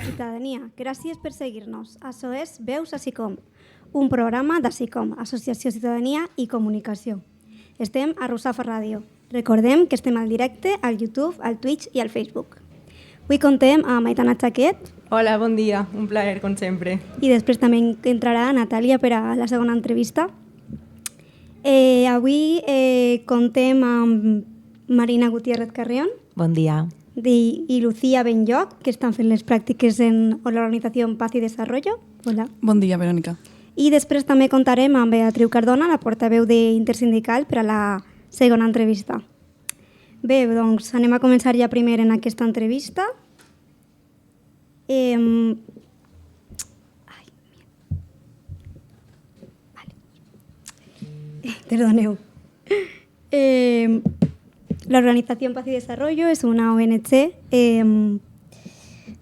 Ciutadania, gràcies per seguir-nos. Això és Veus a SICOM, un programa de SICOM, Associació Ciutadania i Comunicació. Estem a Rusafa Ràdio. Recordem que estem al directe al YouTube, al Twitch i al Facebook. Avui contem amb Aitana Chaquet. Hola, bon dia. Un plaer, com sempre. I després també entrarà Natàlia per a la segona entrevista. Avui contem amb Marina Gutiérrez Carrión. Bon dia. I Lucía Benlloc, que estan fent les pràctiques en l'Organització Paz i Desarrollo. Hola. Bon dia, Verònica. I després també contarem amb Beatriu Cardona, la portaveu d'Intersindical, per a la segona entrevista. Bé, doncs anem a començar ja primer en aquesta entrevista. Perdoneu. La Organización Paz y Desarrollo és una ONG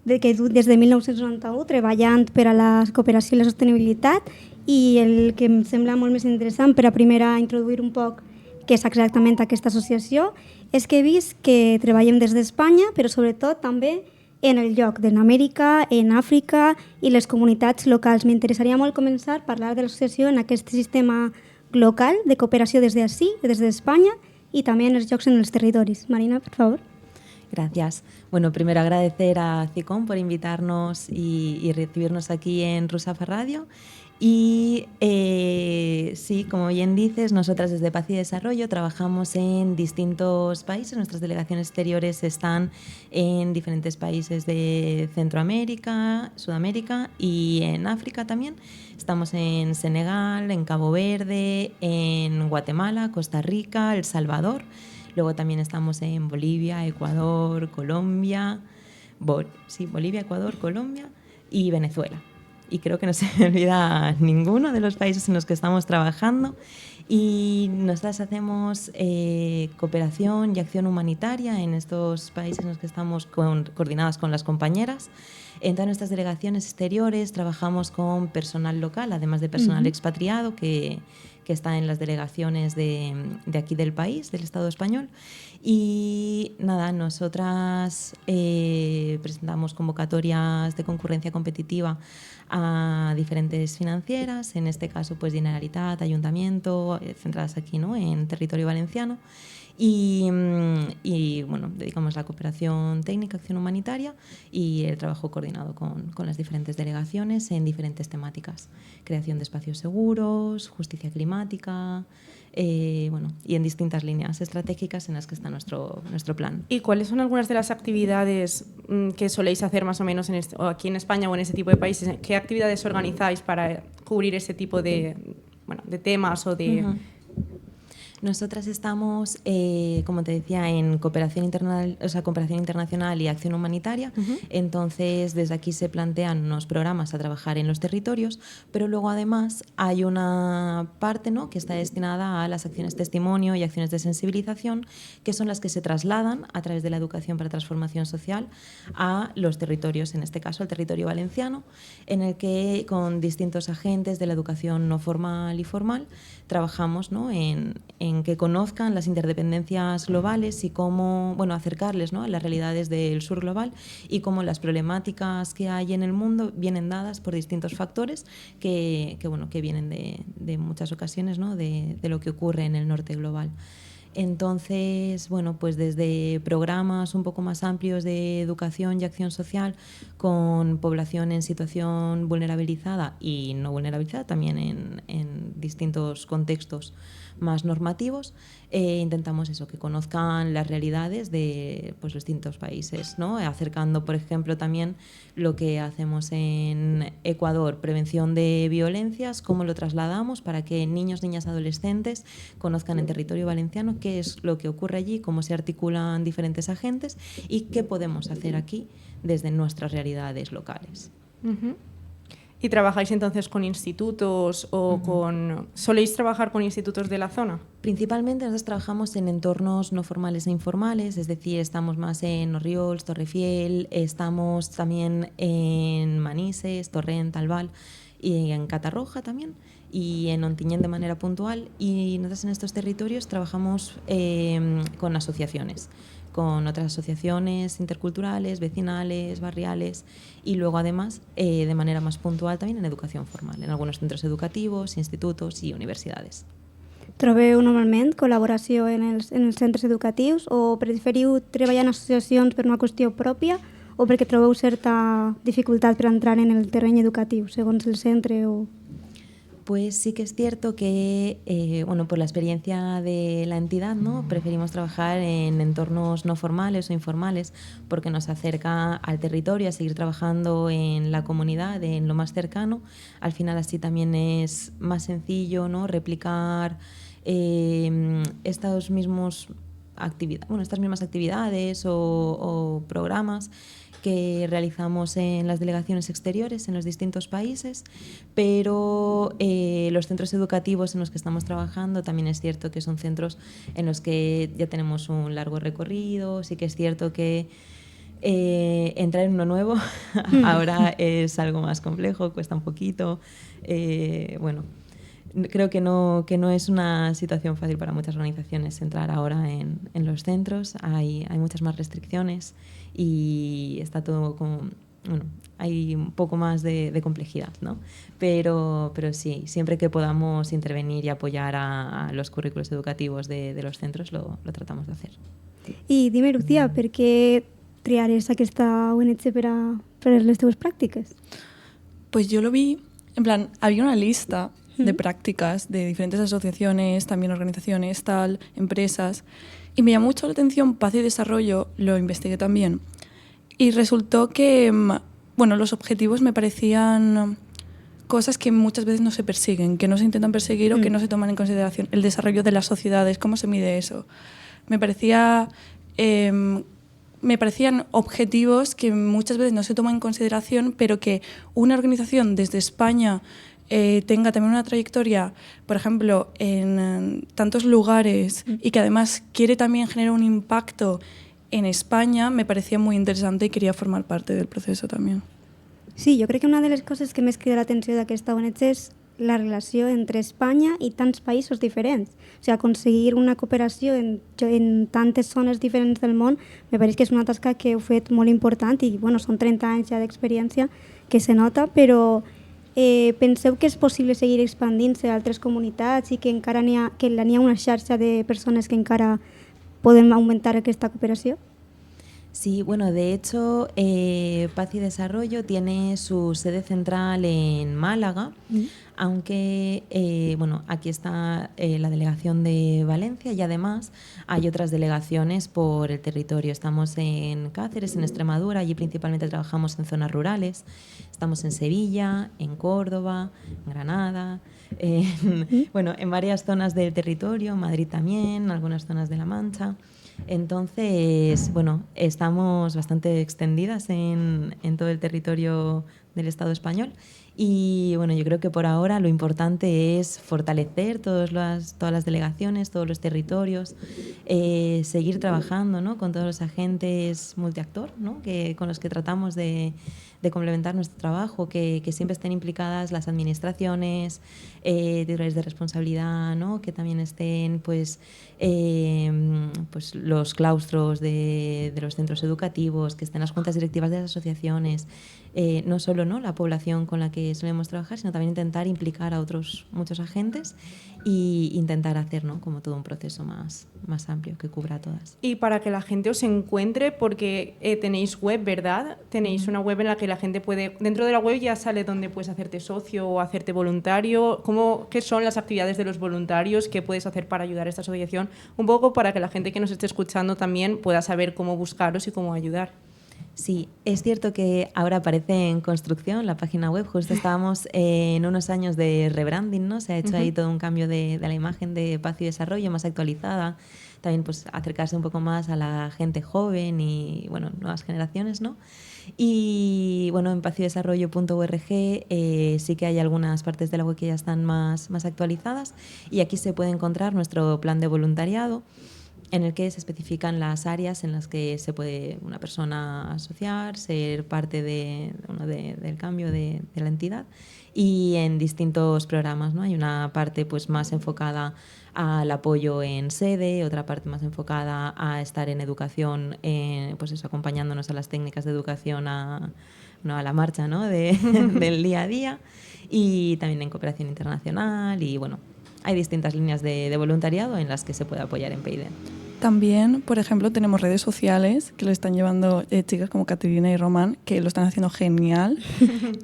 que des de 1991 treballant per a la cooperació i la sostenibilitat, i el que em sembla molt més interessant per a primer a introduir un poc què és exactament aquesta associació és que he vist que treballem des d'Espanya, però sobretot també en el lloc d'Amèrica, en Àfrica i les comunitats locals. M'interessaria molt començar a parlar de l'associació en aquest sistema local de cooperació des d'ací, des d'Espanya, y también los jocs en los territorios. Marina, por favor. Gracias. Bueno, primero agradecer a CICOM por invitarnos y recibirnos aquí en Rusafa Radio. Y sí, como bien dices, nosotras desde Paz y Desarrollo trabajamos en distintos países. Nuestras delegaciones exteriores están en diferentes países de Centroamérica, Sudamérica y en África también. Estamos en Senegal, en Cabo Verde, en Guatemala, Costa Rica, El Salvador. Luego también estamos en Bolivia, Ecuador, Colombia, Bolivia, Ecuador, Colombia y Venezuela. Y creo que no se me olvida ninguno de los países en los que estamos trabajando. Y nosotras hacemos cooperación y acción humanitaria en estos países en los que estamos coordinadas con las compañeras. En todas nuestras delegaciones exteriores trabajamos con personal local, además de personal expatriado que está en las delegaciones de aquí del país, del Estado español. Y nada, nosotras presentamos convocatorias de concurrencia competitiva a diferentes financieras, en este caso pues Generalitat, Ayuntamiento, centradas aquí, ¿no?, en territorio valenciano. Y bueno, dedicamos la cooperación técnica, acción humanitaria y el trabajo coordinado con las diferentes delegaciones en diferentes temáticas. Creación de espacios seguros, justicia climática, bueno, y en distintas líneas estratégicas en las que está nuestro plan. ¿Y cuáles son algunas de las actividades que soléis hacer más o menos o aquí en España o en ese tipo de países? ¿Qué actividades organizáis para cubrir ese tipo de temas o de...? Nosotras estamos, como te decía, en cooperación internacional y acción humanitaria. Entonces, desde aquí se plantean unos programas a trabajar en los territorios, pero luego además hay una parte, ¿no?, que está destinada a las acciones testimonio y acciones de sensibilización, que son las que se trasladan a través de la educación para transformación social a los territorios, en este caso al territorio valenciano, en el que con distintos agentes de la educación no formal y formal trabajamos, ¿no?, en que conozcan las interdependencias globales y cómo, bueno, acercarles, ¿no?, a las realidades del sur global y cómo las problemáticas que hay en el mundo vienen dadas por distintos factores que vienen de muchas ocasiones, ¿no?, de lo que ocurre en el norte global. Entonces, bueno, pues desde programas un poco más amplios de educación y acción social con población en situación vulnerabilizada y no vulnerabilizada, también en distintos contextos más normativos, intentamos eso, que conozcan las realidades de pues, los distintos países, ¿no? Acercando, por ejemplo, también lo que hacemos en Ecuador, prevención de violencias, cómo lo trasladamos para que niños, niñas, adolescentes conozcan en territorio valenciano qué es lo que ocurre allí, cómo se articulan diferentes agentes y qué podemos hacer aquí desde nuestras realidades locales. ¿Y trabajáis entonces con institutos o soléis trabajar con institutos de la zona? Principalmente nosotros trabajamos en entornos no formales e informales, es decir, estamos más en Orriols, Torrefiel, estamos también en Manises, Torrent, Albal y en Catarroja también, y en Ontinyent de manera puntual. Y nosotros en estos territorios trabajamos con asociaciones, con otras asociaciones interculturales, vecinales, barriales, y luego además de manera más puntual también en educación formal, en algunos centros educativos, institutos i universidades. Trobeu normalment col·laboració en els centres educatius o preferiu treballar en associacions per una qüestió pròpia o perquè trobeu certa dificultat per entrar en el terreny educatiu, segons el centre o... Pues sí que es cierto que, bueno, por la experiencia de la entidad, ¿no? Preferimos trabajar en entornos no formales o informales porque nos acerca al territorio, a seguir trabajando en la comunidad, en lo más cercano. Al final así también es más sencillo, ¿no? Replicar estas mismas actividades o programas que realizamos en las delegaciones exteriores en los distintos países, pero los centros educativos en los que estamos trabajando también es cierto que son centros en los que ya tenemos un largo recorrido. Sí que es cierto que entrar en uno nuevo ahora es algo más complejo, cuesta un poquito. Bueno, creo que no es una situación fácil para muchas organizaciones entrar ahora en los centros. Hay muchas más restricciones y está todo hay un poco más de complejidad, ¿no? Pero sí, siempre que podamos intervenir y apoyar a los currículos educativos de los centros lo tratamos de hacer. I dime, Lucía, per què triares aquesta ONG per les teves pràctiques? Pues yo lo vi, en plan, había una lista de prácticas de diferentes asociaciones, también organizaciones, empresas, y me llamó mucho la atención Paz y Desarrollo, lo investigué también, y resultó que, bueno, los objetivos me parecían cosas que muchas veces no se persiguen, que no se intentan perseguir o que no se toman en consideración. El desarrollo de las sociedades, ¿cómo se mide eso? Me parecían objetivos que muchas veces no se toman en consideración, pero que una organización desde España tenga también una trayectoria, por ejemplo, en tantos lugares y que además quiere también generar un impacto en España, me parecía muy interesante y quería formar parte del proceso también. Sí, jo crec que una de les coses que més crida l'atenció d'aquesta ONG és la relació entre Espanya i tants països diferents. O sigui, aconseguir una cooperació en tantes zones diferents del món me pareix que és una tasca que heu fet molt important i bueno, són 30 anys ja d'experiència que se nota, però penseu que és possible seguir expandint-se a altres comunitats i que encara n'hi ha una xarxa de persones que encara poden augmentar aquesta cooperació? Sí, bueno, de hecho, Paz y Desarrollo tiene su sede central en Málaga, aunque, bueno, aquí está la delegación de Valencia y además hay otras delegaciones por el territorio. Estamos en Cáceres, en Extremadura, allí principalmente trabajamos en zonas rurales. Estamos en Sevilla, en Córdoba, en Granada, bueno, en varias zonas del territorio, en Madrid también, algunas zonas de La Mancha. Entonces, bueno, estamos bastante extendidas en todo el territorio del Estado español y bueno, yo creo que por ahora lo importante es fortalecer todas las delegaciones, todos los territorios, seguir trabajando, ¿no?, con todos los agentes multiactor, ¿no?, con los que tratamos de complementar nuestro trabajo, que siempre estén implicadas las administraciones, titulares de responsabilidad, ¿no?, que también estén pues los claustros de los centros educativos, que estén las juntas directivas de las asociaciones, no solo, ¿no?, la población con la que solemos trabajar, sino también intentar implicar a otros muchos agentes e intentar hacer, ¿no?, como todo un proceso más amplio que cubra a todas. Y para que la gente os encuentre, porque tenéis web, ¿verdad? Tenéis una web en la que la gente puede... Dentro de la web ya sale donde puedes hacerte socio o hacerte voluntario. ¿Qué son las actividades de los voluntarios? ¿Qué puedes hacer para ayudar a esta asociación? Un poco para que la gente que nos esté escuchando también pueda saber cómo buscaros y cómo ayudar. Sí, es cierto que ahora aparece en construcción la página web. Justo estábamos en unos años de rebranding, ¿no? Se ha hecho ahí todo un cambio de la imagen de Paz y Desarrollo, más actualizada. también pues acercarse un poco más a la gente joven y bueno, nuevas generaciones, ¿no? Y bueno, en paciodesarrollo.org sí que hay algunas partes de la web que ya están más actualizadas, y aquí se puede encontrar nuestro plan de voluntariado, en el que se especifican las áreas en las que se puede una persona asociar, ser parte del cambio de la entidad, y en distintos programas, ¿no? Hay una parte pues más enfocada al apoyo en sede, otra parte más enfocada a estar en educación, pues eso, acompañándonos a las técnicas de educación a la marcha, ¿no? Del día a día, y también en cooperación internacional, y bueno, hay distintas líneas de voluntariado en las que se puede apoyar en PIDE. También, por ejemplo, tenemos redes sociales que lo están llevando chicas como Caterina y Román, que lo están haciendo genial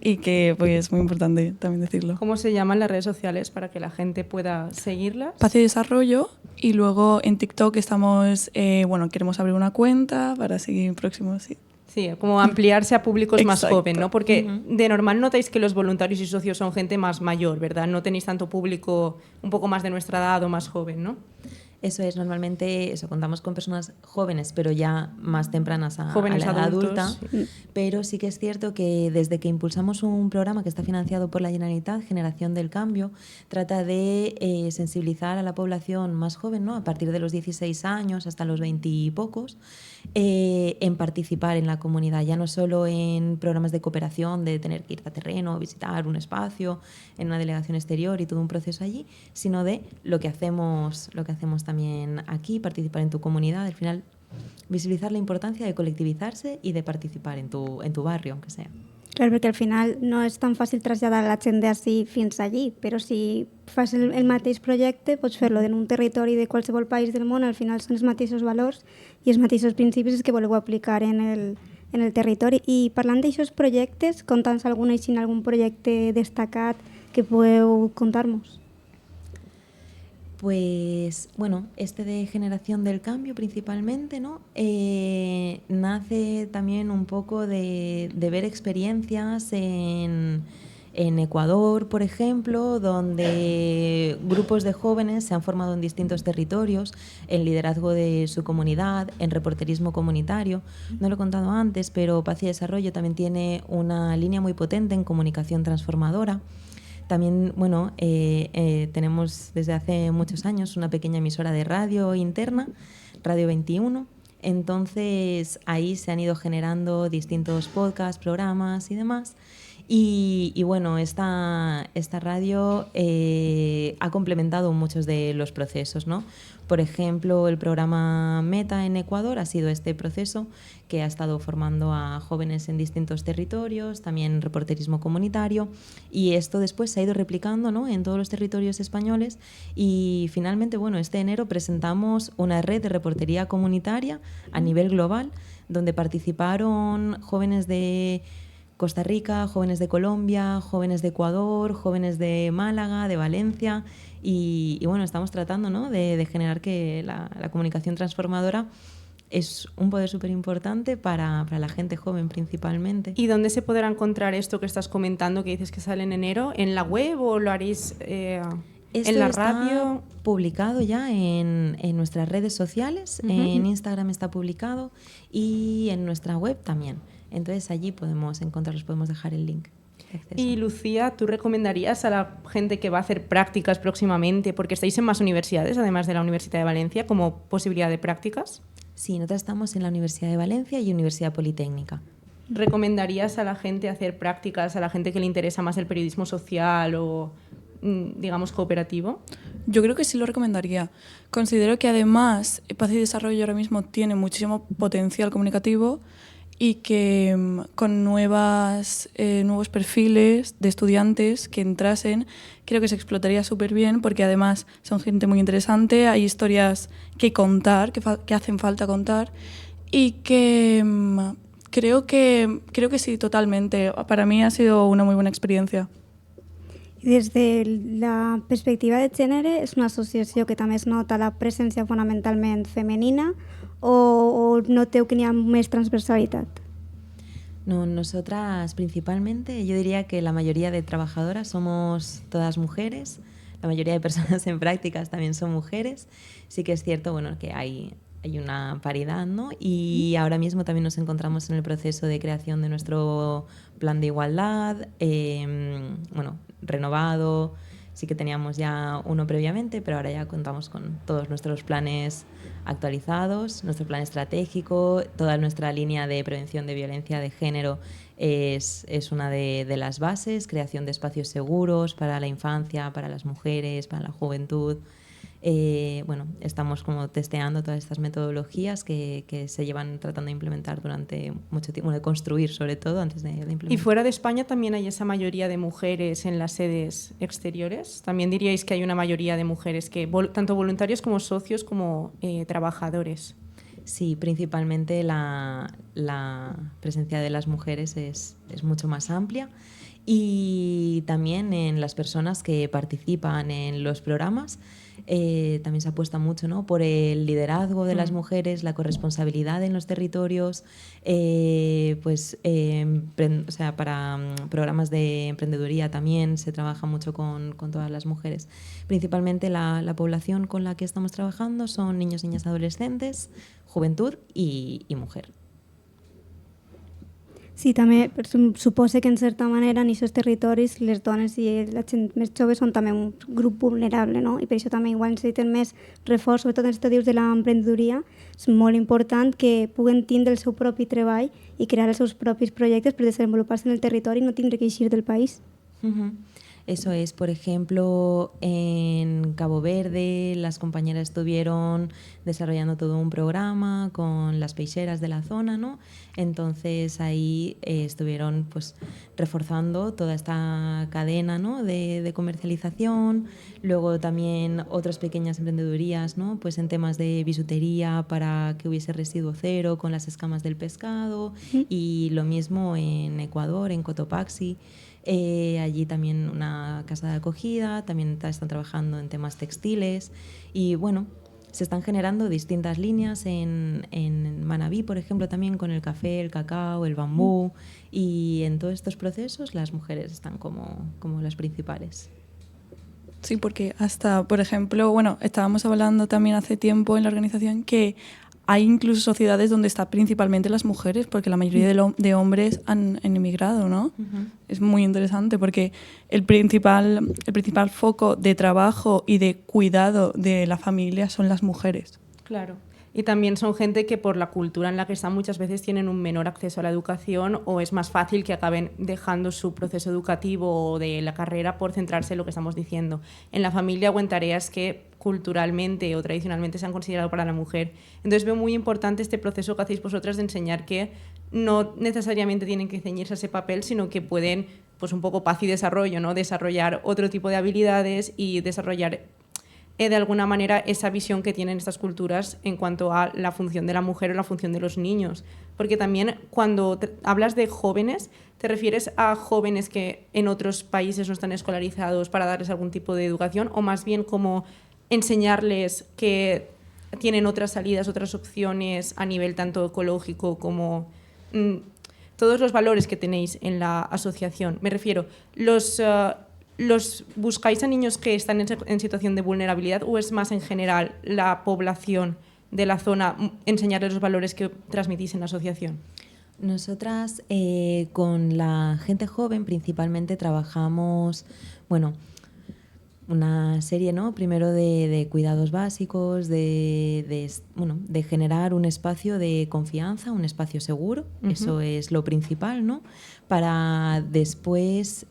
y que pues, es muy importante también decirlo. ¿Cómo se llaman las redes sociales para que la gente pueda seguirlas? Paz y Desarrollo, y luego en TikTok estamos, queremos abrir una cuenta para seguir próximos. Sí. Sí, como ampliarse a públicos más Exacto. jóvenes, ¿no? Porque de normal notáis que los voluntarios y socios son gente más mayor, ¿verdad? No tenéis tanto público un poco más de nuestra edad o más joven, ¿no? Eso es, normalmente contamos con personas jóvenes, pero ya más tempranas a Jóvenes la edad adultos, adulta. sí. Pero sí que es cierto que desde que impulsamos un programa que está financiado por la Generalitat, Generación del Cambio, trata de sensibilizar a la población más joven, ¿no? A partir de los 16 años hasta los 20 y pocos, en participar en la comunidad, ya no solo en programas de cooperación, de tener que ir a terreno, visitar un espacio, en una delegación exterior y todo un proceso allí, sino de lo que hacemos también aquí, participar en tu comunidad, al final visibilizar la importancia de colectivizarse y de participar en tu barrio, aunque sea. Clar, perquè al final no és tan fàcil traslladar la gent d'ací fins allí, però si fas el mateix projecte pots fer-lo en un territori de qualsevol país del món, al final són els mateixos valors i els mateixos principis que voleu aplicar en el territori. I parlant d'aixòs projectes, conta'ns algun projecte destacat que podeu contar-nos. Pues bueno, este de Generación del Cambio principalmente, ¿no? Nace también un poco de ver experiencias en Ecuador, por ejemplo, donde grupos de jóvenes se han formado en distintos territorios, en liderazgo de su comunidad, en reporterismo comunitario. No lo he contado antes, pero Paz y Desarrollo también tiene una línea muy potente en comunicación transformadora. También, bueno, tenemos desde hace muchos años una pequeña emisora de radio interna, Radio 21. Entonces, ahí se han ido generando distintos podcasts, programas y demás. Y bueno, esta radio ha complementado muchos de los procesos, ¿no? Por ejemplo, el programa Meta en Ecuador ha sido este proceso que ha estado formando a jóvenes en distintos territorios, también reporterismo comunitario, y esto después se ha ido replicando, ¿no? En todos los territorios españoles, y finalmente, bueno, este enero presentamos una red de reportería comunitaria a nivel global, donde participaron jóvenes de Costa Rica, jóvenes de Colombia, jóvenes de Ecuador, jóvenes de Málaga, de Valencia, y bueno, estamos tratando, ¿no? de generar que la comunicación transformadora es un poder súper importante para la gente joven principalmente. ¿Y dónde se podrá encontrar esto que estás comentando, que dices que sale en enero? ¿En la web o lo haréis en la radio? Está publicado ya en nuestras redes sociales, en Instagram está publicado y en nuestra web también. Entonces allí podemos encontrarlos, podemos dejar el link de acceso. Y Lucía, ¿tú recomendarías a la gente que va a hacer prácticas próximamente, porque estáis en más universidades, además de la Universidad de Valencia, como posibilidad de prácticas? Sí, nosotros estamos en la Universidad de Valencia y Universidad Politécnica. ¿Recomendarías a la gente hacer prácticas, a la gente que le interesa más el periodismo social o, digamos, cooperativo? Yo creo que sí lo recomendaría. Considero que además Paz y Desarrollo ahora mismo tiene muchísimo potencial comunicativo y que con nuevos perfiles de estudiantes que entrasen, creo que se explotaría súper bien, porque además son gente muy interesante, hay historias que contar, que hacen falta contar, y que creo que sí, totalmente. Para mí ha sido una muy buena experiencia. Des de la perspectiva de gènere, és una associació que també es nota la presència fonamentalment femenina o noteu que n'hi ha més transversalitat? No, nosotras principalmente, yo diría que la mayoría de trabajadoras somos todas mujeres. la mayoría de personas en prácticas también son mujeres. Sí que es cierto, bueno, que hay una paridad, ¿no? Y ahora mismo también nos encontramos en el proceso de creación de nuestro plan de igualdad, bueno, renovado. Sí que teníamos ya uno previamente, pero ahora ya contamos con todos nuestros planes actualizados, nuestro plan estratégico, toda nuestra línea de prevención de violencia de género es una de las bases, creación de espacios seguros para la infancia, para las mujeres, para la juventud. Bueno, estamos como testeando todas estas metodologías que se llevan tratando de implementar durante mucho tiempo, de construir sobre todo antes de implementar. ¿Y fuera de España también hay esa mayoría de mujeres en las sedes exteriores? ¿También diríais que hay una mayoría de mujeres, que tanto voluntarios como socios como trabajadores? Sí, principalmente la presencia de las mujeres es mucho más amplia, y también en las personas que participan en los programas. También se apuesta mucho, ¿no?, por el liderazgo de las mujeres, la corresponsabilidad en los territorios, o sea, para programas de emprendeduría también se trabaja mucho con todas las mujeres. Principalmente la población con la que estamos trabajando son niños, niñas, adolescentes, juventud y mujer. Sí, també suposa que en certa manera en aquests territoris les dones i la gent més jove són també un grup vulnerable, no? I per això també igual necessiten més reforç, sobretot en els dius de l'emprenedoria. És molt important que puguen tindre el seu propi treball i crear els seus propis projectes per desenvolupar-se en el territori i no tindre que eixir del país. Eso es, por ejemplo, en Cabo Verde las compañeras estuvieron desarrollando todo un programa con las peixeras de la zona, ¿no? Entonces ahí estuvieron pues reforzando toda esta cadena, ¿no?, de comercialización. Luego también otras pequeñas emprendedurías, ¿no?, pues en temas de bisutería para que hubiese residuo cero con las escamas del pescado. Y lo mismo en Ecuador, en Cotopaxi. Allí también una casa de acogida, también están trabajando en temas textiles y bueno, se están generando distintas líneas en Manabí, por ejemplo, también con el café, el cacao, el bambú, y en todos estos procesos las mujeres están como las principales. Sí, porque hasta, por ejemplo, bueno, estábamos hablando también hace tiempo en la organización que hay incluso sociedades donde están principalmente las mujeres, porque la mayoría de hombres han emigrado, ¿no? Es muy interesante porque el principal foco de trabajo y de cuidado de la familia son las mujeres. Claro. Y también son gente que por la cultura en la que están muchas veces tienen un menor acceso a la educación, o es más fácil que acaben dejando su proceso educativo o de la carrera por centrarse en lo que estamos diciendo, en la familia o en tareas que culturalmente o tradicionalmente se han considerado para la mujer. Entonces veo muy importante este proceso que hacéis vosotras de enseñar que no necesariamente tienen que ceñirse a ese papel, sino que pueden, pues un poco paz y desarrollo, ¿no?, desarrollar otro tipo de habilidades y desarrollar de alguna manera esa visión que tienen estas culturas en cuanto a la función de la mujer o la función de los niños. Porque también cuando hablas de jóvenes, ¿te refieres a jóvenes que en otros países no están escolarizados para darles algún tipo de educación, o más bien como enseñarles que tienen otras salidas, otras opciones a nivel tanto ecológico como todos los valores que tenéis en la asociación? Me refiero, ¿los buscáis a niños que están en situación de vulnerabilidad, o es más en general la población de la zona enseñarles los valores que transmitís en la asociación? Nosotras con la gente joven principalmente trabajamos, bueno, una serie, ¿no?, primero de cuidados básicos, de generar un espacio de confianza, un espacio seguro. Eso es lo principal, ¿no?, para después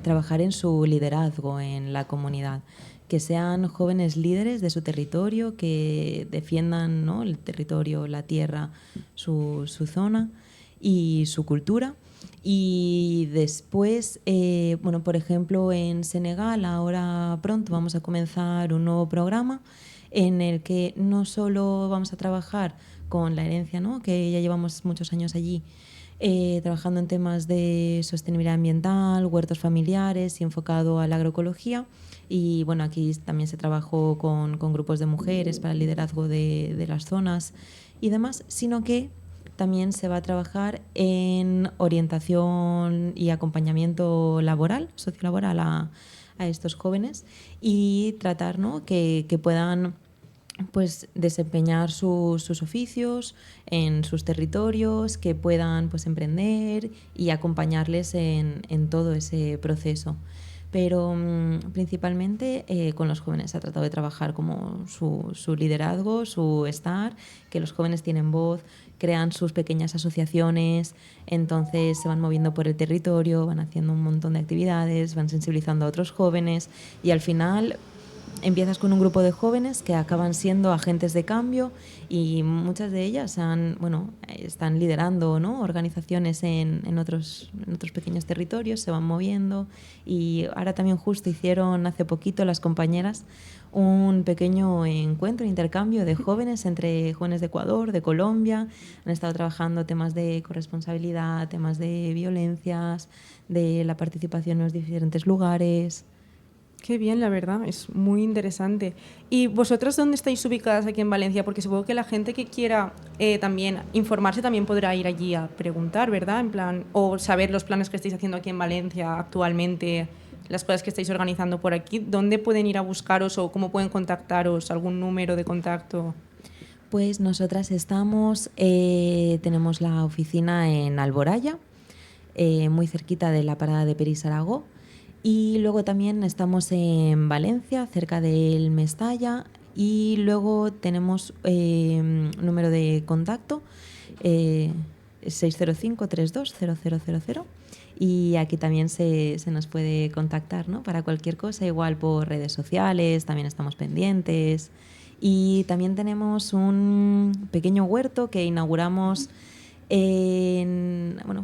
trabajar en su liderazgo en la comunidad, que sean jóvenes líderes de su territorio, que defiendan, ¿no?, el territorio, la tierra, su zona y su cultura. Y después, bueno, por ejemplo, en Senegal ahora pronto vamos a comenzar un nuevo programa en el que no solo vamos a trabajar con la herencia, ¿no?, que ya llevamos muchos años allí, trabajando en temas de sostenibilidad ambiental, huertos familiares y enfocado a la agroecología. Y bueno, aquí también se trabajó con grupos de mujeres para el liderazgo de las zonas y demás, sino que también se va a trabajar en orientación y acompañamiento laboral, sociolaboral a a estos jóvenes y tratar, ¿no?, que puedan pues desempeñar sus oficios en sus territorios, que puedan pues emprender y acompañarles en todo ese proceso. Pero principalmente con los jóvenes se ha tratado de trabajar como su liderazgo, su estar, que los jóvenes tienen voz, crean sus pequeñas asociaciones, entonces se van moviendo por el territorio, van haciendo un montón de actividades, van sensibilizando a otros jóvenes y al final empiezas con un grupo de jóvenes que acaban siendo agentes de cambio y muchas de ellas están liderando, ¿no?, organizaciones en otros pequeños territorios, se van moviendo y ahora también justo hicieron hace poquito las compañeras un pequeño encuentro, intercambio de jóvenes entre jóvenes de Ecuador, de Colombia. Han estado trabajando temas de corresponsabilidad, temas de violencias, de la participación en los diferentes lugares. Qué bien, la verdad, es muy interesante. ¿Y vosotros dónde estáis ubicadas aquí en Valencia? Porque supongo que la gente que quiera también informarse también podrá ir allí a preguntar, ¿verdad? En plan, o saber los planes que estáis haciendo aquí en Valencia actualmente, las cosas que estáis organizando por aquí. ¿Dónde pueden ir a buscaros o cómo pueden contactaros? ¿Algún número de contacto? Pues nosotras tenemos la oficina en Alboraya, muy cerquita de la parada de Perisaragó. Y luego también estamos en Valencia, cerca del Mestalla, y luego tenemos número de contacto 605-32-0000 y aquí también se nos puede contactar, ¿no?, para cualquier cosa, igual por redes sociales, también estamos pendientes. Y también tenemos un pequeño huerto que inauguramos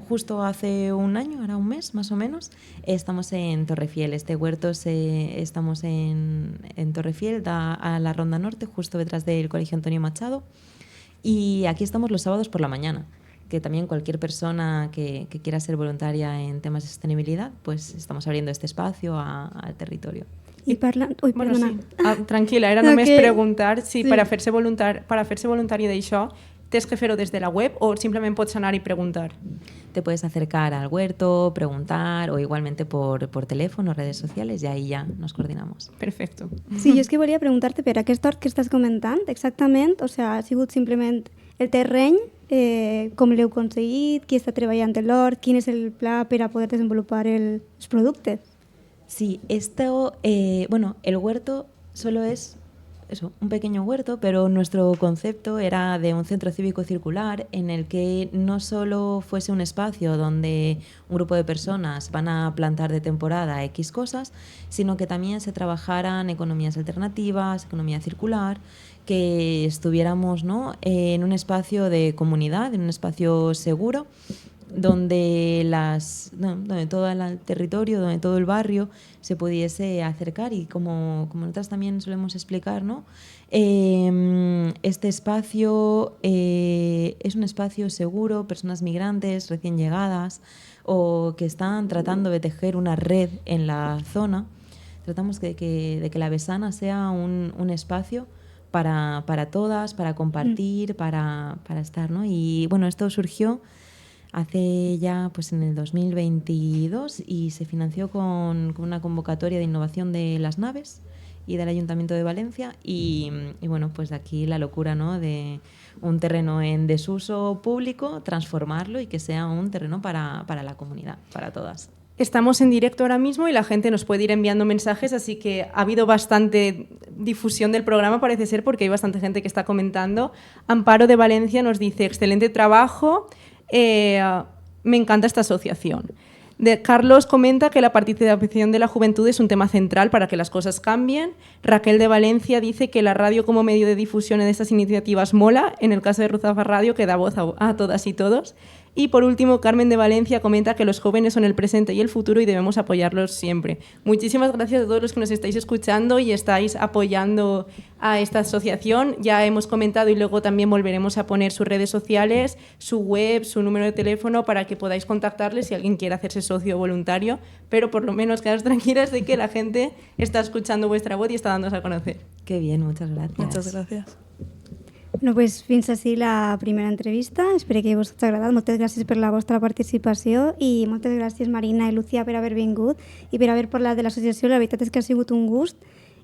justo hace un año, ahora un mes más o menos. Estamos en Torrefiel. Este huerto estamos en Torrefiel, da a la Ronda Norte, justo detrás del Colegio Antonio Machado. Y aquí estamos los sábados por la mañana, que también cualquier persona que quiera ser voluntaria en temas de sostenibilidad, pues estamos abriendo este espacio al territorio. I parlant... Ui, Bueno, perdona. sí. Tranquil·la, era només preguntar si Sí. per a fer-se voluntari d'això tens que fer-ho des de la web o simplement pots anar i preguntar. Te puedes acercar al huerto, preguntar o igualmente por teléfono, redes sociales y ahí ya nos coordinamos. Perfecto. Sí, jo és que volia preguntar-te per aquest hort que estàs comentant, exactament, o sigui, ha sigut simplement el terreny, com l'heu aconseguit, qui està treballant en l'hort, quin és el pla per a poder desenvolupar els productes? Sí, el huerto solo es eso, un pequeño huerto, pero nuestro concepto era de un centro cívico circular en el que no solo fuese un espacio donde un grupo de personas van a plantar de temporada X cosas, sino que también se trabajaran economías alternativas, economía circular, que estuviéramos, ¿no?, en un espacio de comunidad, en un espacio seguro, donde todo el territorio, donde todo el barrio se pudiese acercar y como nosotras también solemos explicar, ¿no?, este espacio es un espacio seguro, personas migrantes, recién llegadas o que están tratando de tejer una red en la zona. Tratamos de que la Besana sea un espacio para todas, para compartir, para estar, ¿no? Y bueno, esto surgió hace ya pues en el 2022 y se financió con una convocatoria de innovación de las naves y del Ayuntamiento de Valencia y bueno, pues de aquí la locura, ¿no?, de un terreno en desuso público, transformarlo y que sea un terreno para la comunidad, para todas. Estamos en directo ahora mismo y la gente nos puede ir enviando mensajes, así que ha habido bastante difusión del programa, parece ser, porque hay bastante gente que está comentando. Amparo de Valencia nos dice, excelente trabajo, me encanta esta asociación. Carlos comenta que la participación de la juventud es un tema central para que las cosas cambien. Raquel de Valencia dice que la radio como medio de difusión de estas iniciativas mola, en el caso de Ruzafa Radio, que da voz a todas y todos. Y por último, Carmen de Valencia comenta que los jóvenes son el presente y el futuro y debemos apoyarlos siempre. Muchísimas gracias a todos los que nos estáis escuchando y estáis apoyando a esta asociación. Ya hemos comentado y luego también volveremos a poner sus redes sociales, su web, su número de teléfono para que podáis contactarles si alguien quiere hacerse socio o voluntario, pero por lo menos quedaos tranquilas de que la gente está escuchando vuestra voz y está dándose a conocer. Qué bien, muchas gracias. Muchas gracias. No, pues fins així la primera entrevista. Espero que vos hagi agradat. Moltes gràcies per la vostra participació i moltes gràcies Marina i Lucía per haver vingut i per haver parlat de l'associació. La veritat és que ha sigut un gust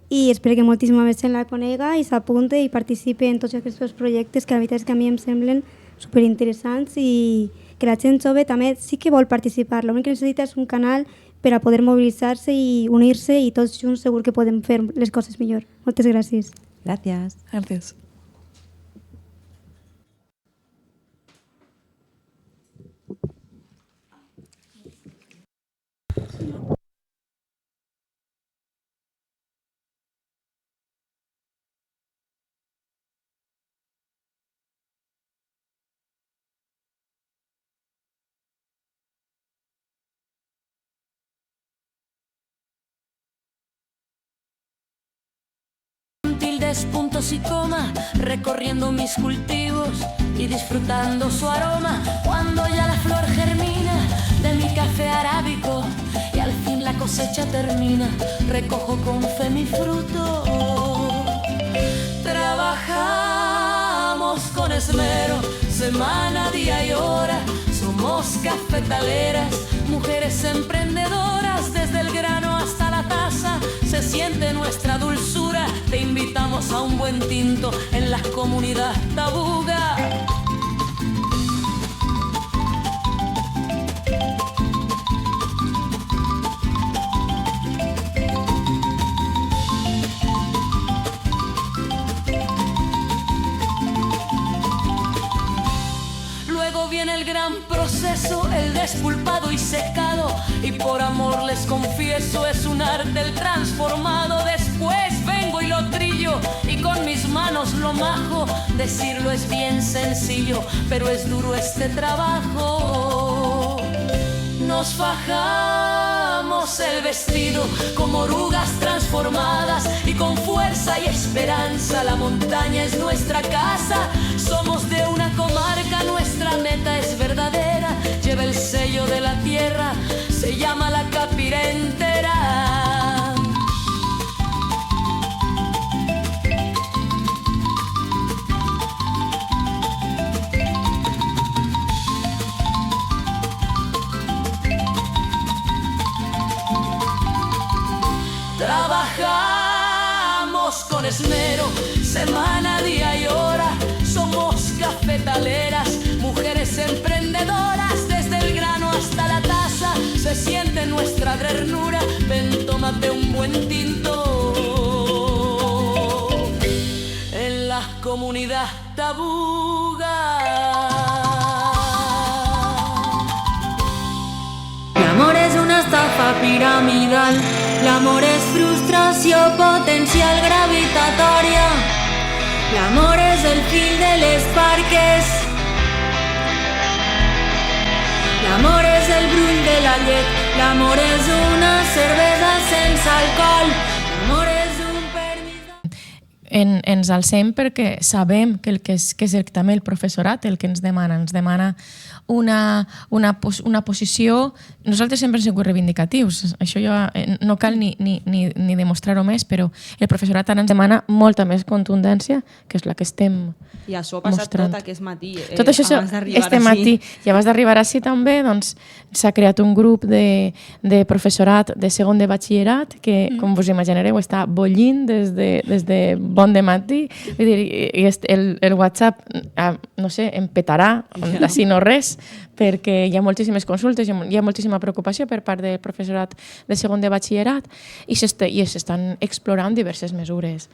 i espero que moltíssima més gent la conega i s'apunte i participi en tots aquests projectes que la veritat és que a mi em semblen superinteressants i que la gent jove també sí que vol participar. L'únic que necessita és un canal per a poder mobilitzar-se i unir-se i tots junts segur que podem fer les coses millor. Moltes gràcies. Gràcies. Gràcies. Tildes, puntos y coma, recorriendo mis cultivos y disfrutando su aroma. Cuando ya la flor germina de mi café arábico y al fin la cosecha termina, recojo con fe mi fruto. Trabajamos con esmero, semana, día y hora. Somos cafetaleras, mujeres emprendedoras, desde el grano hasta la taza se siente nuestra dulzura. Te invitamos a un buen tinto en la comunidad Tabuga. Viene el gran proceso, el despulpado y secado, y por amor les confieso es un arte el transformado. Después vengo y lo trillo y con mis manos lo majo. Decirlo es bien sencillo, pero es duro este trabajo. Nos fajamos el vestido como orugas transformadas y con fuerza y esperanza la montaña es nuestra casa. Somos de una comarca, nuestra meta es verdadera, lleva el sello de la tierra, se llama la Capirentera. Trabajamos con esmero, semana, día y hora. Somos cafetaleras, mujeres emprendedoras, desde el grano hasta la taza se siente nuestra ternura. Ven, tómate un buen tinto en la comunidad Tabuga. L'amor és una estafa piramidal, l'amor és frustració potencial gravitatòria, l'amor és el fil de les barques, l'amor és el brull de la llet, l'amor és una cervesa sense alcohol, l'amor és un permís... Ens alcem perquè sabem que és també el professorat el que ens demana una posició. Nosaltres sempre hem sigut reivindicatius, això ja no cal ni demostrar-ho més, però el professorat ara ens demana molta més contundència, que és la que estem mostrant. I això ha passat tot aquest matí, tot això este matí. I abans d'arribar així també s'ha creat un grup de professorat de segon de batxillerat que, com vos imaginareu, està bullint des de bon de matí. Vull dir, el WhatsApp, no sé, em petarà, si no res, perquè hi ha moltíssimes consultes, hi ha moltíssima preocupació per part del professorat de segon de batxillerat i s'estan explorant diverses mesures.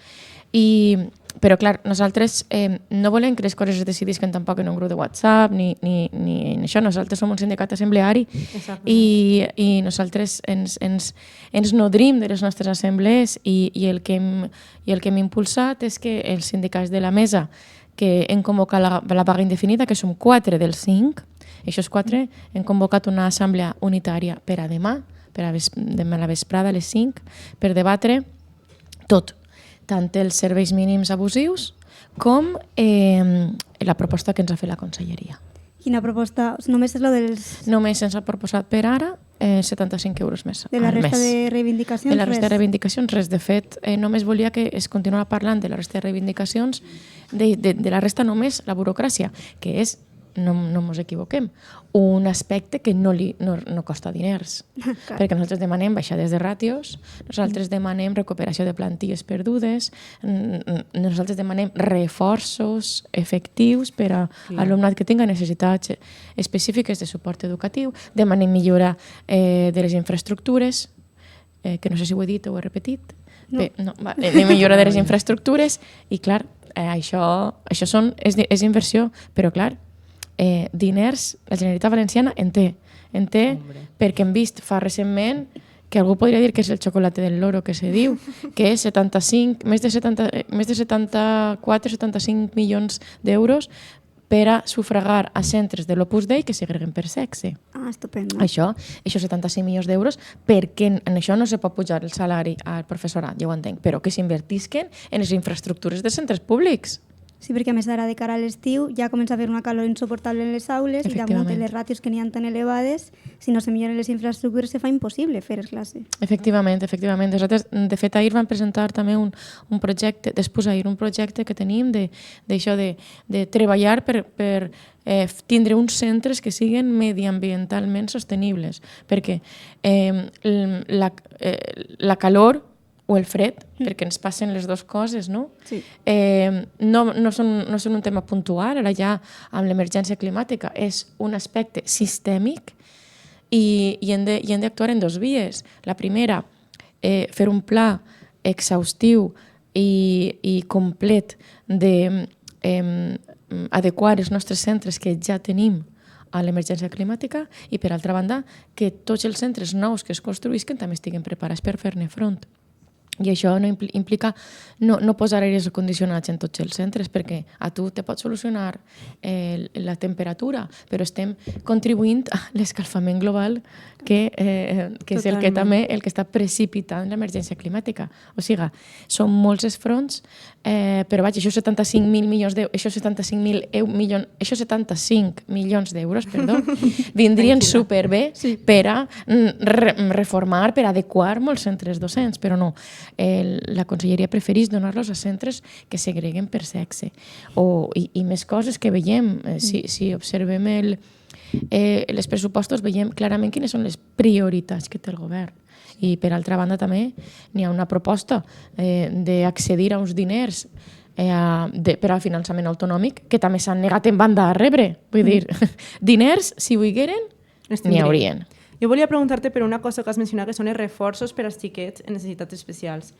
Però, clar, nosaltres no volem que les coses es decidisquen tampoc en un grup de WhatsApp ni en això. Nosaltres som un sindicat assembleari i nosaltres ens nodrim de les nostres assemblees i el que hem impulsat és que els sindicats de la mesa que hem convocat la vaga indefinida, que som 4 dels 5, aquests 4 hem convocat una assemblea unitària per a demà, demà a la vesprada a les 5, per debatre tot, tant els serveis mínims abusius com la proposta que ens ha fet la Conselleria. Quina proposta? Només és lo dels... Només ens ha proposat per ara 75 euros més al mes. De la resta de reivindicacions, res? De la resta de reivindicacions, res. De fet, només volia que es continuara parlant de la resta de reivindicacions de la resta només la burocràcia, que és, no ens equivoquem, un aspecte que no costa diners. Perquè nosaltres demanem baixades de ràtios, nosaltres demanem recuperació de plantilles perdudes, nosaltres demanem reforços efectius per a alumnat que tinga necessitats específiques de suport educatiu, demanem millora de les infraestructures, que no sé si ho he dit o ho he repetit, millora de les infraestructures, i clar, això és inversió, però clar, diners, la Generalitat Valenciana en té, perquè hem vist fa recentment que algú podria dir que és el xocolate del loro que se diu, que és més de 74-75 milions d'euros per a sufragar a centres de l'Opus Dei que segreguen per sexe. Estupendo. Això 75 milions d'euros, perquè en això no se pot pujar el salari al professorat, ja ho entenc, però que s'invertisquen en les infraestructures dels centres públics. Sí, perquè a més ara de cara a l'estiu ja comença a haver una calor insuportable en les aules i damunt de les ràtios que n'hi ha tan elevades, si no se milloren les infraestructures se fa impossible fer classes. Efectivament. Nosaltres, de fet, ahir vam presentar també un projecte, un projecte que tenim d'això de treballar per tindre uns centres que siguin mediambientalment sostenibles, perquè la calor o el fred, perquè ens passen les dues coses, no? Sí. No són un tema puntual, ara ja amb l'emergència climàtica és un aspecte sistèmic i hem d'actuar en dues vies. La primera, fer un pla exhaustiu i complet d'adequar els nostres centres que ja tenim a l'emergència climàtica i, per altra banda, que tots els centres nous que es construïsquen també estiguin preparats per fer-ne front. I això no implica no posar aires condicionats en tots els centres, perquè a tu te pot solucionar la temperatura, però estem contribuint a l'escalfament global, que és el que està precipitant l'emergència climàtica. O sigui, són molts els fronts, però vaja, això 75 milions d'euros, vindrien superbé per a reformar, per a adequar molts centres docents, però no. La Conselleria prefereix donar-los a centres que segreguen per sexe. I més coses que veiem, si observem els pressupostos, veiem clarament quines són les prioritats que té el govern. I per altra banda també n'hi ha una proposta d'accedir a uns diners per al finançament autonòmic que també s'han negat en banda a rebre. Vull dir, diners, si ho hagueren, n'hi haurien. Jo volia preguntar-te per una cosa que has mencionat, que són els reforços per als xiquets en necessitats especials.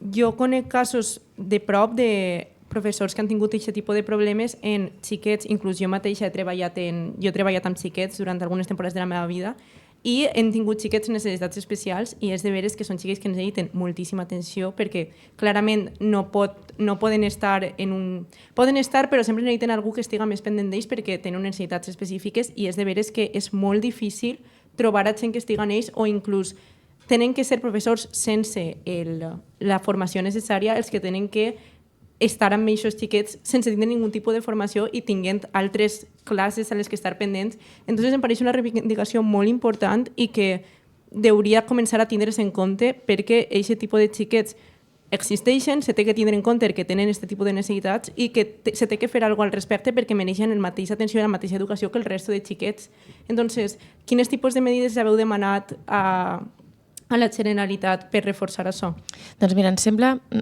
Jo conec casos de prop de professors que han tingut aquest tipus de problemes en xiquets, inclús jo mateixa he treballat amb xiquets durant algunes temporades de la meva vida i hem tingut xiquets amb necessitats especials i és de veres que són xiquets que necessiten moltíssima atenció perquè clarament no poden estar Poden estar, però sempre necessiten algú que estiga més pendent d'ells perquè tenen necessitats específiques i és de veres que és molt difícil trobar a gent que estiguen ells o inclús tenen que ser professors sense la formació necessària els que tenen que estar amb aquests xiquets sense tindre ningú tipus de formació i tinguent altres classes a les que estar pendents. Entonces em pareix una reivindicació molt important i que hauria començar a tindre's en compte perquè aquest tipus de xiquets existeixen, se té que tindre en compte que tenen aquest tipus de necessitats i que se té que fer alguna cosa al respecte perquè mereixen la mateixa atenció i la mateixa educació que el resto de xiquets. Entonces, quins tipus de medides haveu demanat a la Generalitat per reforçar això? Doncs mira,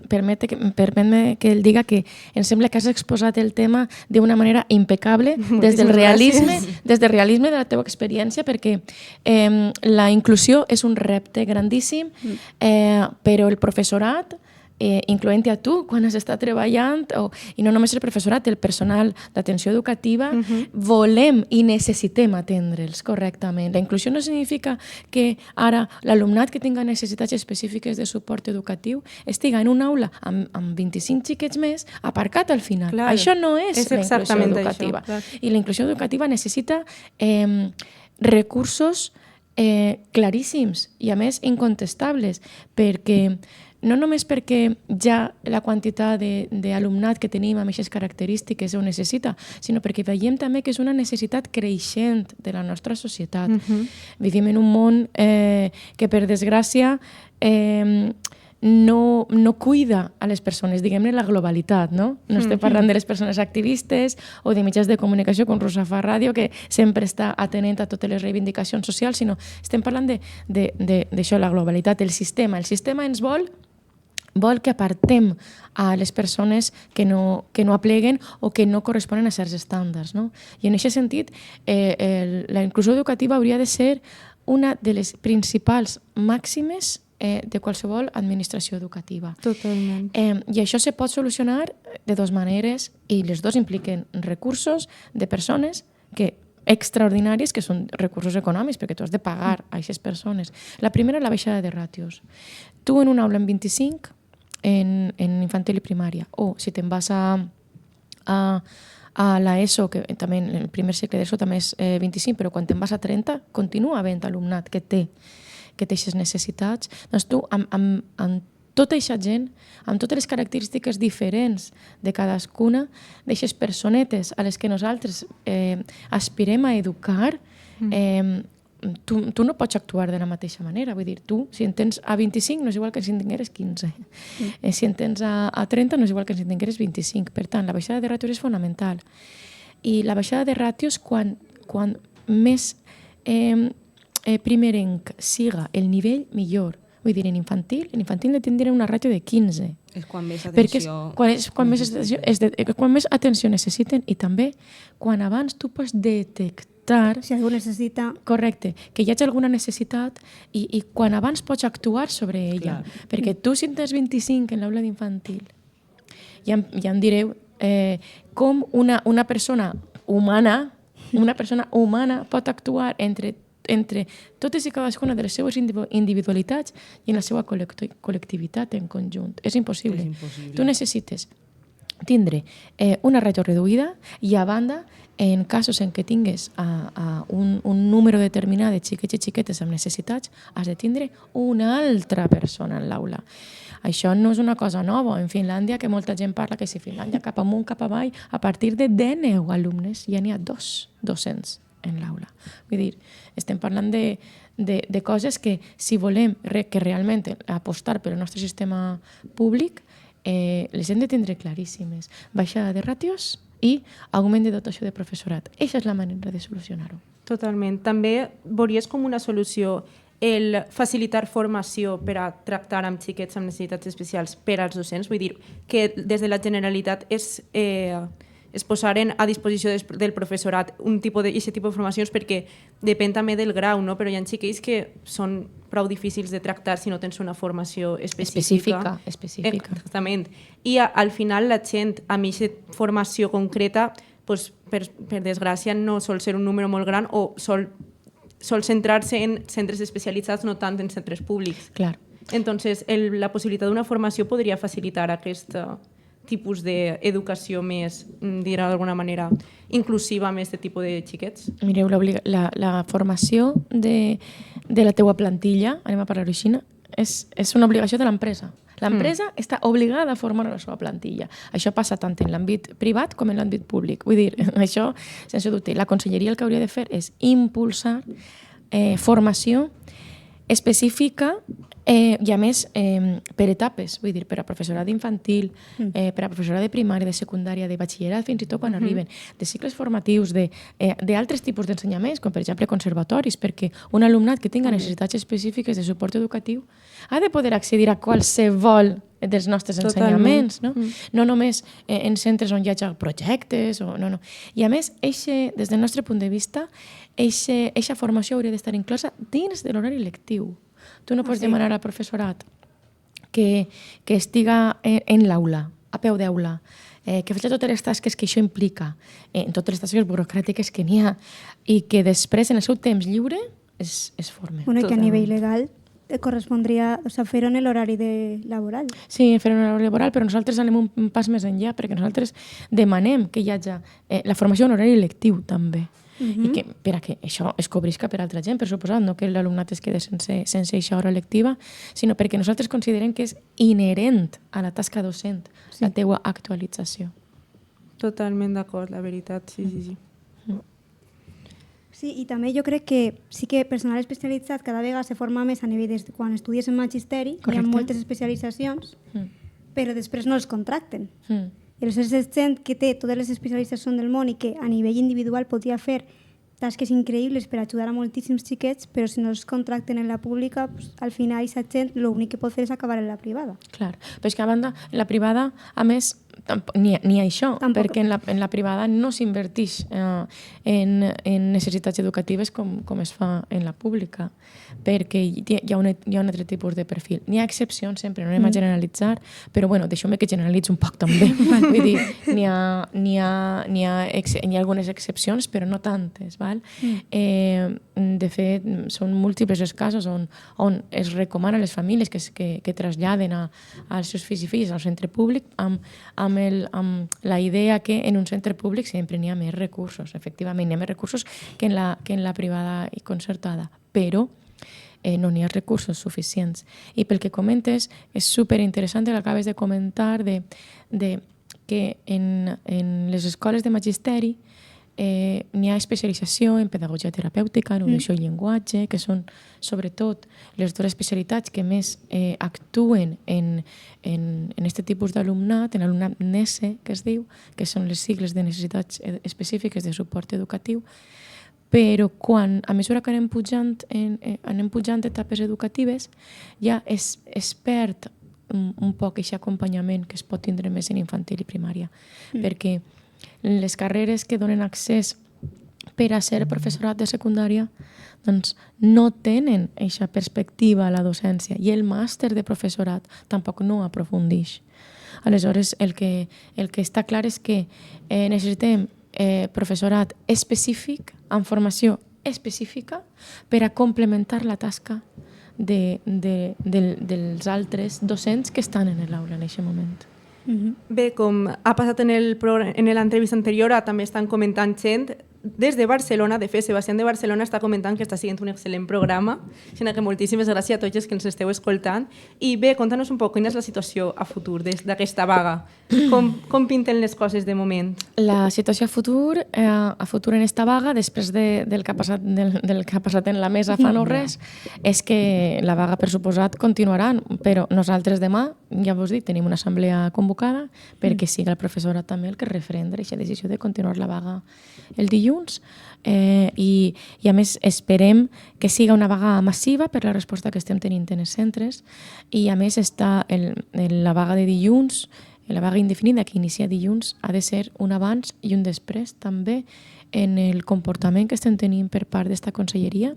permet-me que el diga que em sembla que has exposat el tema d'una manera impecable des del realisme de la teva experiència, perquè la inclusió és un repte grandíssim, però el professorat, incloent-hi a tu, quan has estat treballant, i no només el professorat, el personal d'atenció educativa, volem i necessitem atendre'ls correctament. La inclusió no significa que ara l'alumnat que tinga necessitats específiques de suport educatiu estiga en una aula amb 25 xiquets més aparcat al final. Clar, això no és la inclusió educativa. I la inclusió educativa necessita recursos claríssims i, a més, incontestables, perquè no només perquè ja la quantitat d'alumnat que tenim amb aquestes característiques ho necessita, sinó perquè veiem també que és una necessitat creixent de la nostra societat. Vivim en un món que, per desgràcia, no cuida a les persones, diguem-ne la globalitat, no? No estem parlant de les persones activistes o de mitjans de comunicació com Rosa fa Ràdio, que sempre està atenent a totes les reivindicacions socials, sinó estem parlant d'això, la globalitat, el sistema. El sistema ens vol que apartem a les persones que no apleguen o que no corresponen a certs estàndards. No? I en aquest sentit, la inclusió educativa hauria de ser una de les principals màximes de qualsevol administració educativa. Totalment. I això se pot solucionar de dues maneres, i les dues impliquen recursos de persones extraordinaris, que són recursos econòmics, perquè tu has de pagar a aquestes persones. La primera, la baixada de ràtios. Tu en una aula en 25, en infantil i primària, o si te'n vas a l'ESO, que també en el primer cicle d'ESO també és 25, però quan te'n vas a 30 continua havent alumnat que té aquestes necessitats. Doncs tu, amb tota aquesta gent, amb totes les característiques diferents de cadascuna d'aquestes personetes a les que nosaltres aspirem a educar, tu no pots actuar de la mateixa manera. Vull dir, tu, si en tens a 25, no és igual que si en tingueres 15. Si en tens a 30, no és igual que si en tingueres 25. Per tant, la baixada de ràtios és fonamental. I la baixada de ràtios, quan més primerenc siga el nivell, millor. Vull dir, en infantil ne tindrà una ràtio de 15. És quan més atenció... Quan més atenció necessiten, i també quan abans tu pots detectar si algú necessita... Correcte, que hi hagi alguna necessitat i quan abans pots actuar sobre ella. Clar. Perquè tu, si en tens 25 en l'aula d'infantil, ja em direu com una persona humana pot actuar entre totes i cadascuna de les seues individualitats i en la seva col·lectivitat en conjunt. És impossible. Tu necessites tindre una ràtio reduïda i, a banda, en casos en què tingues un número determinat de xiquets i xiquetes amb necessitats, has de tindre una altra persona en l'aula. Això no és una cosa nova. En Finlàndia, que molta gent parla que si Finlàndia cap amunt, cap avall, a partir de 10 alumnes ja n'hi ha 2 docents en l'aula. Vull dir, estem parlant de coses que, si volem que realment apostar pel nostre sistema públic, les hem de tindre claríssimes. Baixada de ràtios i augment de dotació de professorat. Aquesta és la manera de solucionar-ho. Totalment. També veuries com una solució el facilitar formació per a tractar amb xiquets amb necessitats especials per als docents? Vull dir, que des de la Generalitat es posaren a disposició del professorat aquest tipus de formacions, perquè depèn també del grau, no? Però hi ha xiquets que són prou difícils de tractar si no tens una formació específica. Específica. Exactament. I al final la gent amb aquesta formació concreta, pues, per desgràcia, no sol ser un número molt gran o sol centrar-se en centres especialitzats, no tant en centres públics. Clar. Entonces, la possibilitat d'una formació podria facilitar aquest tipus d'educació més, dir d'alguna manera, inclusiva amb aquest tipus de xiquets? Mireu, la formació de la teua plantilla, anem a parlar-ho així, és una obligació de l'empresa. L'empresa està obligada a formar la seva plantilla. Això passa tant en l'àmbit privat com en l'àmbit públic. Vull dir, això, sense dubte, la conselleria el que hauria de fer és impulsar formació específica i, a més, per etapes, vull dir, per a professorat infantil, per a professorat de primària, de secundària, de batxillerat, fins i tot quan arriben, de cicles formatius, d'altres tipus d'ensenyaments, com per exemple conservatoris, perquè un alumnat que tinga necessitats específiques de suport educatiu ha de poder accedir a qualsevol dels nostres ensenyaments, no? No només en centres on hi hagi projectes, no. I, a més, des del nostre punt de vista, aquesta formació hauria d'estar inclosa dins de l'horari lectiu. Tu no pots demanar al professorat que estiga en l'aula, a peu d'aula, que faci totes les tasques que això implica, en totes les tasques burocràtiques que n'hi ha, i que després, en el seu temps lliure, es forme. Bueno, que a nivell legal correspondria fer-ho en l'horari laboral. Sí, fer-ho en l'horari laboral, però nosaltres anem un pas més enllà, perquè nosaltres demanem que hi hagi la formació en horari lectiu, també. I que, per a que això es cobrisca per altra gent, per suposat, no que l'alumnat es quede sense aquesta hora lectiva, sinó perquè nosaltres considerem que és inherent a la tasca docent, la teua actualització. Totalment d'acord, la veritat, sí. Sí, i també jo crec que sí que personal especialitzat cada vegada se forma més a nivell de quan estudies en magisteri, hi ha moltes especialitzacions, però després no els contracten. I aleshores és gent que té totes les especialitzacions del món i que a nivell individual podria fer tasques increïbles per ajudar a moltíssims xiquets, però si no els contracten en la pública, pues, al final aquesta gent l'únic que pot fer és acabar en la privada. Clar, però és que a banda, en la privada, a més, ni això, perquè en la privada no s'inverteix en necessitats educatives com es fa en la pública, perquè hi ha un altre tipus de perfil. N'hi ha excepcions sempre, no anem a generalitzar, però bueno, deixeu-me que generalitzi un poc també. Vull dir, n'hi ha algunes excepcions, però no tantes. Val? De fet, són múltiples els casos on es recomana a les famílies que traslladen als seus fills i filles al centre públic amb la idea que en un centre públic sempre n'hi ha més recursos. Efectivament, n'hi ha més recursos que en la privada i concertada, però no n'hi ha recursos suficients. I pel que comentes, és superinteressant el que acabes de comentar de que en les escoles de magisteri n'hi ha especialització en pedagogia terapèutica, en audició i llenguatge, que són sobretot les dues especialitats que més actuen en aquest tipus d'alumnat, en l'alumnat NESE, que es diu, que són les sigles de necessitats específiques de suport educatiu, però quan, a mesura que anem pujant etapes educatives, ja es perd un poc aquest acompanyament que es pot tindre més en infantil i primària, perquè les carreres que donen accés per a ser professorat de secundària doncs no tenen aquesta perspectiva a la docència i el màster de professorat tampoc no aprofundeix. Aleshores, el que està clar és que necessitem professorat específic, amb formació específica, per a complementar la tasca dels altres docents que estan en l'aula en aquest moment. Bé, com ha passat en l'entrevista anterior, també estan comentant gent des de Barcelona. De fet, Sebastián de Barcelona està comentant que està sent un excel·lent programa, així que moltíssimes gràcies a tots els que ens esteu escoltant. I bé, conta'ns un poc quina és la situació a futur d'aquesta vaga. Com pinten les coses de moment? La situació a futur en esta vaga, després del que ha passat en la mesa fa no res, és que la vaga, per suposat, continuarà, però nosaltres demà, ja vos dic, tenim una assemblea convocada perquè siga el professorat també el que referenda aquesta decisió de continuar la vaga el dilluns i a més esperem que siga una vaga massiva per la resposta que estem tenint en els centres i a més està la vaga de dilluns, la vaga indefinida que inicia dilluns ha de ser un abans i un després també en el comportament que estem tenint per part d'esta conselleria.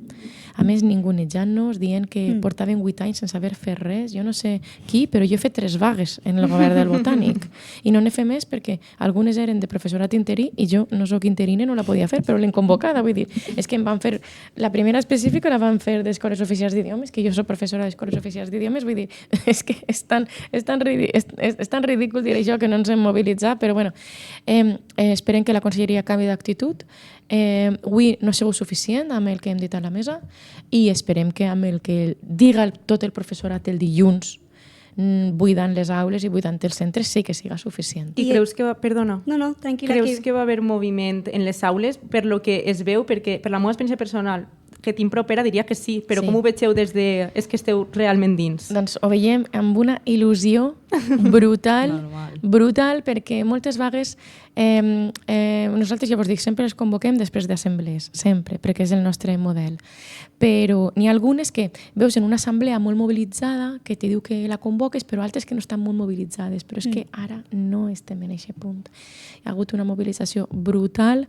A més, ningunejant-nos, dient que portaven 8 anys sense haver fet res. Jo no sé qui, però jo he fet 3 vagues en el govern del Botànic. I no n'he fet més perquè algunes eren de professorat interí i jo no soc interina, no la podia fer, però l'hem convocada. Vull dir, és que em van fer... La primera específica la van fer d'Escoles Oficials d'Idiomes, que jo soc professora d'Escoles Oficials d'Idiomes. Vull dir, és que és tan ridícul dir això que no ens hem mobilitzat, però bueno, esperem que la conselleria canvi d'actitud. Avui no ha sigut suficient amb el que hem dit a la mesa i esperem que amb el que diga tot el professorat el dilluns buidant les aules i buidant els centres sí que siga suficient. I creus que va... Perdona. No, tranquil·la. Creus que va haver moviment en les aules per lo que es veu? Perquè per la meva experiència personal que tinc propera diria que sí, però com ho vegeu des de... És que esteu realment dins? Doncs ho veiem amb una il·lusió brutal, perquè moltes vagues nosaltres, ja vos dic, sempre les convoquem després d'assemblees, sempre, perquè és el nostre model. Però n'hi ha algunes que veus en una assemblea molt mobilitzada que te diu que la convoques, però altres que no estan molt mobilitzades. Però és que ara no estem en aquest punt. Hi ha hagut una mobilització brutal.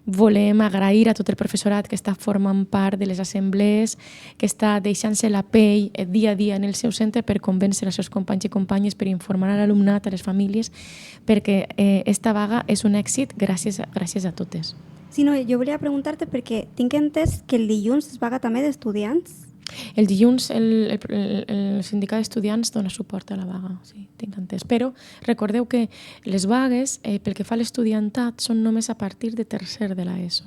Volem agrair a tot el professorat que està formant part de les assemblees, que està deixant-se la pell dia a dia en el seu centre per convèncer els seus companys i companyes, per informar a l'alumnat, a les famílies, perquè esta vaga és un èxit gràcies a totes. Sí, no, jo volia preguntar-te perquè tinc entès que el dilluns es vaga també d'estudiants El dilluns el sindicat d'estudiants dona suport a la vaga, sí, tinc entès. Però recordeu que les vagues, pel que fa a l'estudiantat, són només a partir de tercer de l'ESO.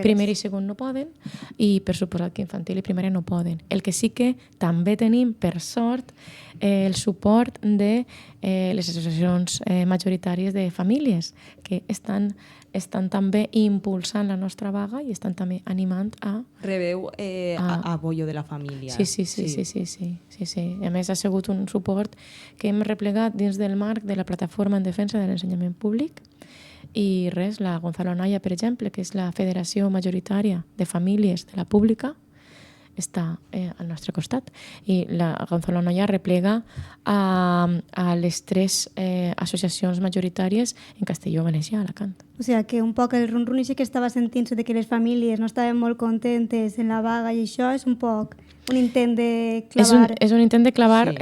Primer i segon no poden, i per suposat que infantil i primària no poden. El que sí que també tenim, per sort, el suport de les associacions majoritàries de famílies, que estan també impulsant la nostra vaga i estan també animant a... Rebeu apoyo de la família. Sí. A més, ha sigut un suport que hem replegat dins del marc de la plataforma en defensa de l'ensenyament públic i res, la Gonzalo Anaya, per exemple, que és la federació majoritària de famílies de la pública, està al nostre costat. I la Gonzalo Anaya replega a les 3 associacions majoritàries en Castelló, València i Alacant. O sigui que un poc el rum-rum que estava sentint de que les famílies no estaven molt contentes en la vaga i això és un poc un intent de clavar... És un intent de clavar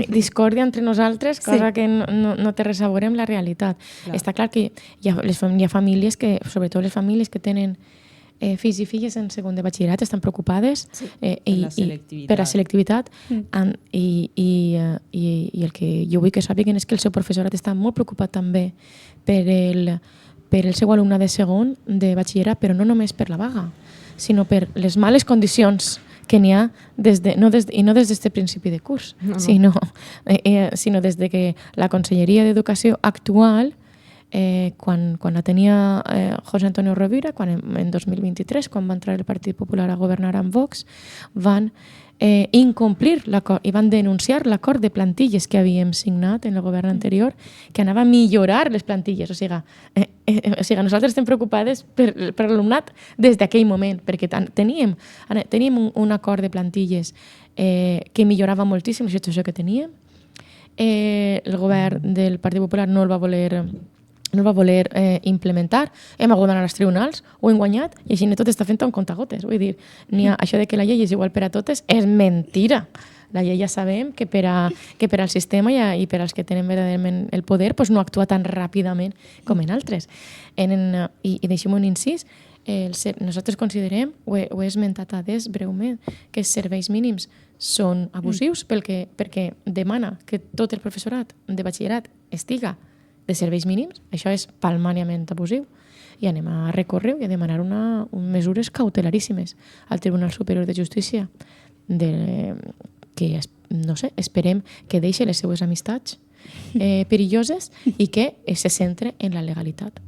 discòrdia entre nosaltres, cosa que no té res a veure amb la realitat. Està clar que hi ha famílies que, sobretot les famílies que tenen fills i filles en segon de batxillerat estan preocupades per la selectivitat i el que jo vull que sàpiguen és que el seu professorat està molt preocupat també per el seu alumne de segon de batxillerat, però no només per la vaga, sinó per les males condicions que n'hi ha no des d'aquest principi de curs, sinó des de que la Conselleria d'Educació actual, quan la tenia José Antonio Rovira, en 2023, quan va entrar el Partit Popular a governar amb Vox, van incomplir l'acord i van denunciar l'acord de plantilles que havíem signat en el govern anterior, que anava a millorar les plantilles. O sigui, nosaltres estem preocupades per l'alumnat des d'aquell moment, perquè teníem un acord de plantilles que millorava moltíssim la situació que teníem. El govern del Partit Popular no el va voler implementar, hem hagut d'anar als tribunals, ho hem guanyat i així tot està fent un comptagotes. Vull dir, això de que la llei és igual per a totes és mentira. La llei ja sabem que per al sistema i per als que tenen verdaderament el poder no actua tan ràpidament com en altres. I deixem un incís, nosaltres considerem, ho he esmentat breument, que els serveis mínims són abusius perquè demana que tot el professorat de batxillerat estiga de serveis mínims, això és palmàriament abusiu, i anem a recórrer i a demanar mesures cautelaríssimes al Tribunal Superior de Justícia, que, no sé, esperem que deixi les seues amistats perilloses i que se centre en la legalitat.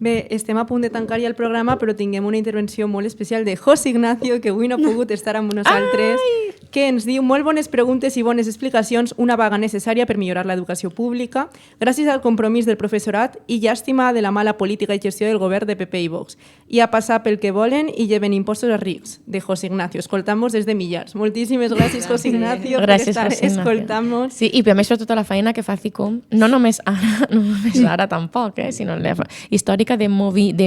Bé, estem a punt de tancar ja el programa, però tinguem una intervenció molt especial de José Ignacio, que avui no ha pogut estar amb nosaltres, que ens diu molt bones preguntes i bones explicacions, una vaga necessària per millorar l'educació pública, gràcies al compromís del professorat i llàstima de la mala política i gestió del govern de PP i Vox. I a passar pel que volen i lleven impostos als rics, de José Ignacio. Escoltamos des de Millars. Moltíssimes gràcies, José Ignacio, per estar escoltant-nos. Sí, i per més per tota la feina que fa CICOM, no només ara tampoc, sinó la històrica de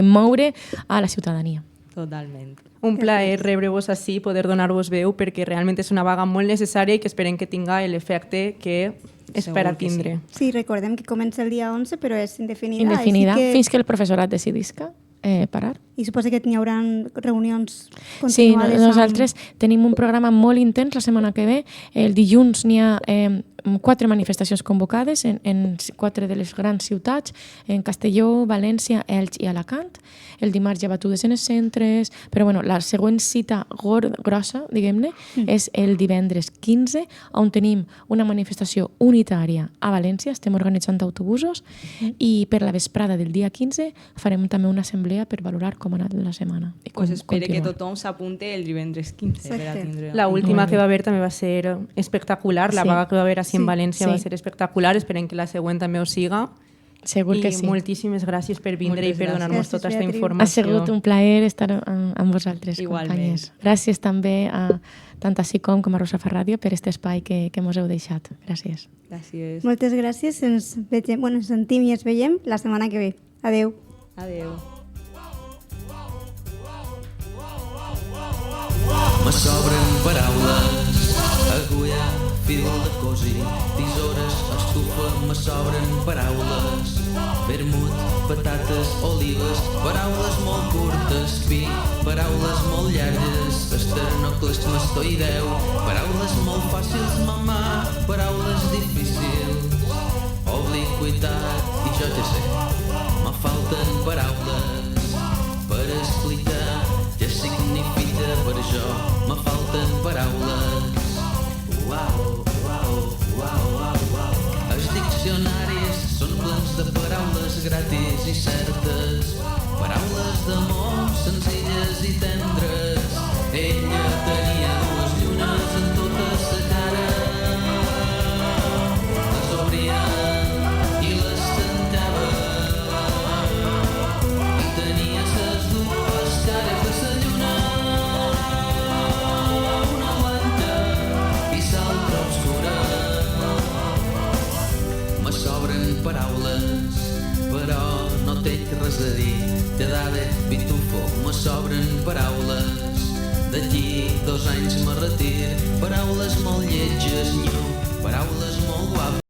moure a la ciutadania. Totalment. Un plaer rebre-vos així, poder donar-vos veu, perquè realment és una vaga molt necessària i que esperem que tinga l'efecte que espera tindre. Sí, recordem que comença el dia 11, però és indefinida. Indefinida, fins que el professorat decidisca parar. I suposa que n'hi haurà reunions continuades. Sí, nosaltres tenim un programa molt intens la setmana que ve. El dilluns n'hi ha 4 manifestacions convocades en 4 de les grans ciutats, en Castelló, València, Elx i Alacant. El dimarts hi ha batudes en els centres, però bueno, la següent cita grossa, diguem-ne, és el divendres 15, on tenim una manifestació unitària a València, estem organitzant autobusos, i per la vesprada del dia 15 farem també una assemblea per valorar com ha anat la setmana. Pues espere que tothom s'apunte el divendres 15 per a tindre... La última que va haver també va ser espectacular, la vaga que va haver així en València va ser espectacular, esperem que la següent també ho siga. Segur que sí. I moltíssimes gràcies per vindre i per donar-nos tota aquesta informació. Ha sigut un plaer estar amb vosaltres, companyes. Gràcies també tant a CICOM com a Rosa Ràdio per aquest espai que mos heu deixat. Gràcies. Gràcies. Moltes gràcies. Ens sentim i ens veiem la setmana que ve. Adeu. Adeu. Me sobren paraules, agulla fil de cosir, tisores, estufa, me sobren paraules. Vermut, patates, olives, paraules molt curtes, pi, paraules molt llargues, esternocleistomastoideu, paraules molt fàcils, mamà, paraules difícils, obliquitat, i jo què sé, me falten paraules per explicar què significa per jo, me falten paraules. Uau, uau, uau, uau, uau. Els diccionaris són plens de paraules gratis i certes, paraules d'amor senzilles i tendres. Ella tenia dues llunes en tota sa cara, les obria i les tancava, i tenia ses dues cares de sa lluna, una blanca i l'altra obscura. Me sobren paraules, però no tinc res a dir. Quedade, pitufo, me sobren paraules. D'aquí 2 anys me retir. Paraules molt lletges, nyu, paraules molt guapes.